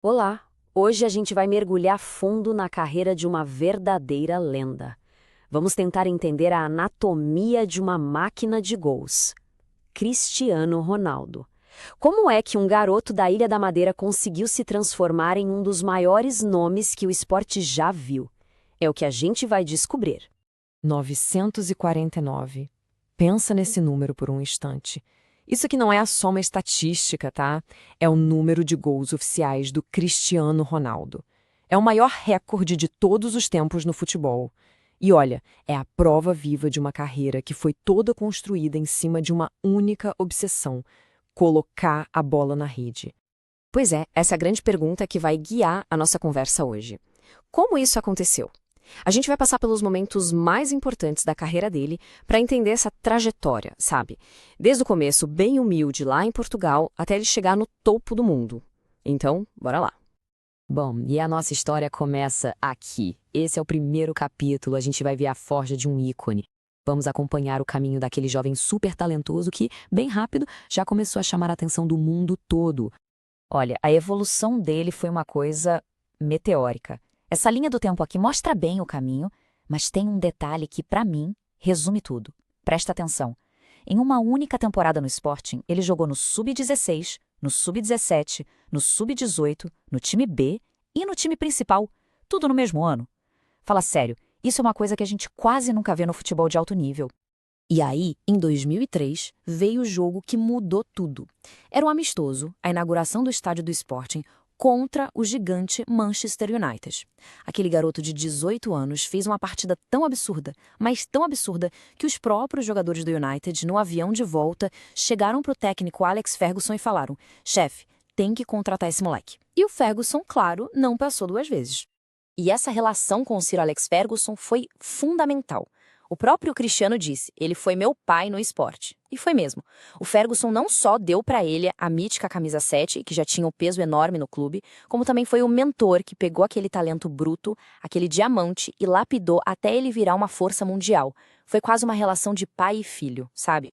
Olá! Hoje a gente vai mergulhar fundo na carreira de uma verdadeira lenda. Vamos tentar entender a anatomia de uma máquina de gols. Cristiano Ronaldo. Como é que um garoto da Ilha da Madeira conseguiu se transformar em um dos maiores nomes que o esporte já viu? É o que a gente vai descobrir. 949. Pensa nesse número por um instante. Isso aqui não é só uma estatística, tá? É o número de gols oficiais do Cristiano Ronaldo. É o maior recorde de todos os tempos no futebol. E olha, é a prova viva de uma carreira que foi toda construída em cima de uma única obsessão: colocar a bola na rede. Pois é, essa é a grande pergunta que vai guiar a nossa conversa hoje. Como isso aconteceu? A gente vai passar pelos momentos mais importantes da carreira dele para entender essa trajetória, sabe? Desde o começo, bem humilde lá em Portugal, até ele chegar no topo do mundo. Então, bora lá. Bom, e a nossa história começa aqui. Esse é o primeiro capítulo, a gente vai ver a forja de um ícone. Vamos acompanhar o caminho daquele jovem super talentoso que, bem rápido, já começou a chamar a atenção do mundo todo. Olha, a evolução dele foi uma coisa meteórica. Essa linha do tempo aqui mostra bem o caminho, mas tem um detalhe que, para mim, resume tudo. Presta atenção. Em uma única temporada no Sporting, ele jogou no Sub-16, no Sub-17, no Sub-18, no time B e no time principal, tudo no mesmo ano. Fala sério, isso é uma coisa que a gente quase nunca vê no futebol de alto nível. E aí, em 2003, veio o jogo que mudou tudo. Era um amistoso, a inauguração do estádio do Sporting, contra o gigante Manchester United. Aquele garoto de 18 anos fez uma partida tão absurda, mas tão absurda, que os próprios jogadores do United, no avião de volta, chegaram para o técnico Alex Ferguson e falaram: chefe, tem que contratar esse moleque. E o Ferguson, claro, não passou duas vezes. E essa relação com o Sir Alex Ferguson foi fundamental. O próprio Cristiano disse: ele foi meu pai no esporte. E foi mesmo. O Ferguson não só deu para ele a mítica camisa 7, que já tinha um peso enorme no clube, como também foi o mentor que pegou aquele talento bruto, aquele diamante, e lapidou até ele virar uma força mundial. Foi quase uma relação de pai e filho, sabe?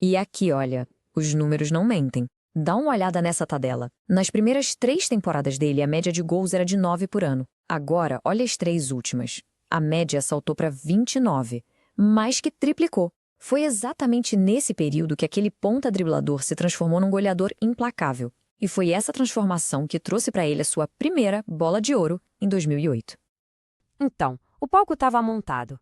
E aqui, olha, os números não mentem. Dá uma olhada nessa tabela. Nas primeiras 3 temporadas dele, a média de gols era de 9 por ano. Agora, olha as 3 últimas. A média saltou para 29, mais que triplicou. Foi exatamente nesse período que aquele ponta driblador se transformou num goleador implacável. E foi essa transformação que trouxe para ele a sua primeira bola de ouro em 2008. Então, o palco estava montado.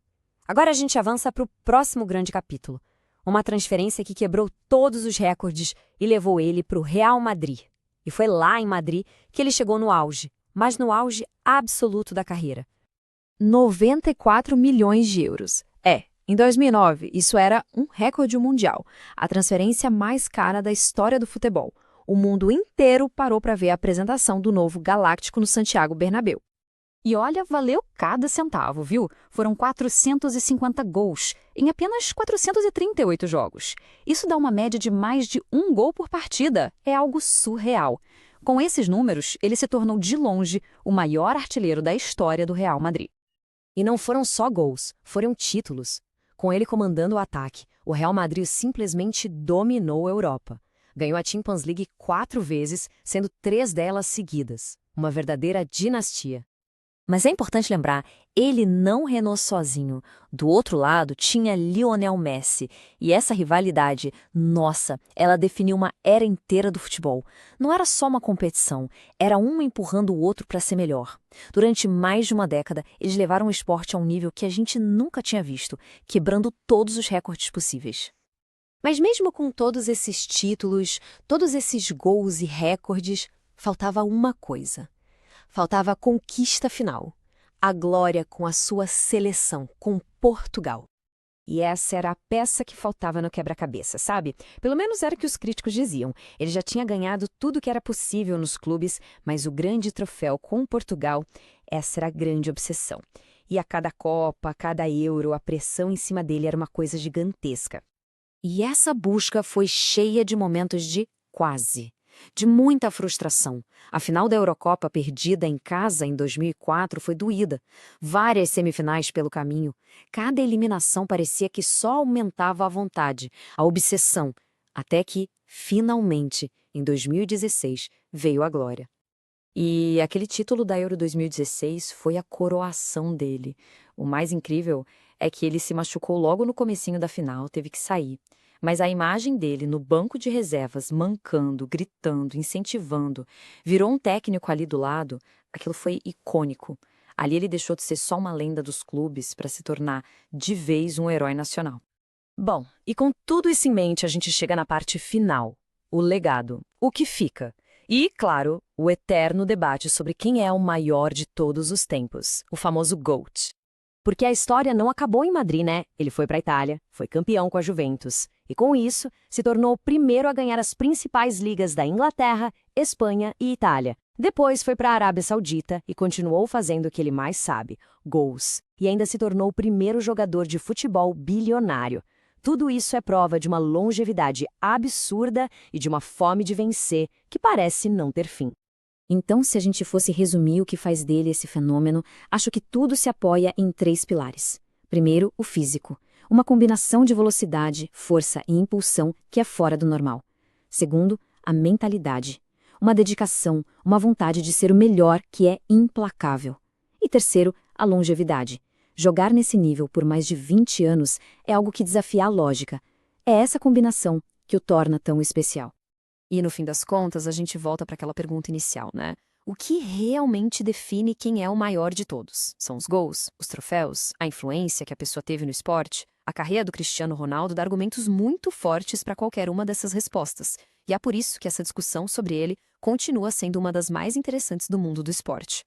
Agora a gente avança para o próximo grande capítulo. Uma transferência que quebrou todos os recordes e levou ele para o Real Madrid. E foi lá em Madrid que ele chegou no auge, mas no auge absoluto da carreira. 94 milhões de euros. Em 2009, isso era um recorde mundial, a transferência mais cara da história do futebol. O mundo inteiro parou para ver a apresentação do novo Galáctico no Santiago Bernabéu. E olha, valeu cada centavo, viu? Foram 450 gols em apenas 438 jogos. Isso dá uma média de mais de um gol por partida. É algo surreal. Com esses números, ele se tornou de longe o maior artilheiro da história do Real Madrid. E não foram só gols, foram títulos. Com ele comandando o ataque, o Real Madrid simplesmente dominou a Europa. Ganhou a Champions League 4 vezes, sendo 3 delas seguidas. Uma verdadeira dinastia. Mas é importante lembrar, ele não reinou sozinho. Do outro lado tinha Lionel Messi. E essa rivalidade, nossa, ela definiu uma era inteira do futebol. Não era só uma competição, era um empurrando o outro para ser melhor. Durante mais de uma década, eles levaram o esporte a um nível que a gente nunca tinha visto, quebrando todos os recordes possíveis. Mas mesmo com todos esses títulos, todos esses gols e recordes, faltava uma coisa. Faltava a conquista final, a glória com a sua seleção, com Portugal. E essa era a peça que faltava no quebra-cabeça, sabe? Pelo menos era o que os críticos diziam. Ele já tinha ganhado tudo o que era possível nos clubes, mas o grande troféu com Portugal, essa era a grande obsessão. E a cada Copa, a cada Euro, a pressão em cima dele era uma coisa gigantesca. E essa busca foi cheia de momentos de quase. De muita frustração. A final da Eurocopa perdida em casa em 2004 foi doída. Várias semifinais pelo caminho. Cada eliminação parecia que só aumentava a vontade, a obsessão. Até que, finalmente, em 2016, veio a glória. E aquele título da Euro 2016 foi a coroação dele. O mais incrível é que ele se machucou logo no comecinho da final, teve que sair. Mas a imagem dele no banco de reservas, mancando, gritando, incentivando, virou um técnico ali do lado, aquilo foi icônico. Ali ele deixou de ser só uma lenda dos clubes para se tornar de vez um herói nacional. Bom, e com tudo isso em mente, a gente chega na parte final, o legado, o que fica. E, claro, o eterno debate sobre quem é o maior de todos os tempos, o famoso GOAT. Porque a história não acabou em Madrid, né? Ele foi para a Itália, foi campeão com a Juventus, e com isso se tornou o primeiro a ganhar as principais ligas da Inglaterra, Espanha e Itália. Depois foi para a Arábia Saudita e continuou fazendo o que ele mais sabe, gols, e ainda se tornou o primeiro jogador de futebol bilionário. Tudo isso é prova de uma longevidade absurda e de uma fome de vencer que parece não ter fim. Então, se a gente fosse resumir o que faz dele esse fenômeno, acho que tudo se apoia em 3 pilares. Primeiro, o físico, uma combinação de velocidade, força e impulsão que é fora do normal. Segundo, a mentalidade, uma dedicação, uma vontade de ser o melhor que é implacável. E terceiro, a longevidade. Jogar nesse nível por mais de 20 anos é algo que desafia a lógica. É essa combinação que o torna tão especial. E no fim das contas, a gente volta para aquela pergunta inicial, né? O que realmente define quem é o maior de todos? São os gols, os troféus, a influência que a pessoa teve no esporte? A carreira do Cristiano Ronaldo dá argumentos muito fortes para qualquer uma dessas respostas. E é por isso que essa discussão sobre ele continua sendo uma das mais interessantes do mundo do esporte.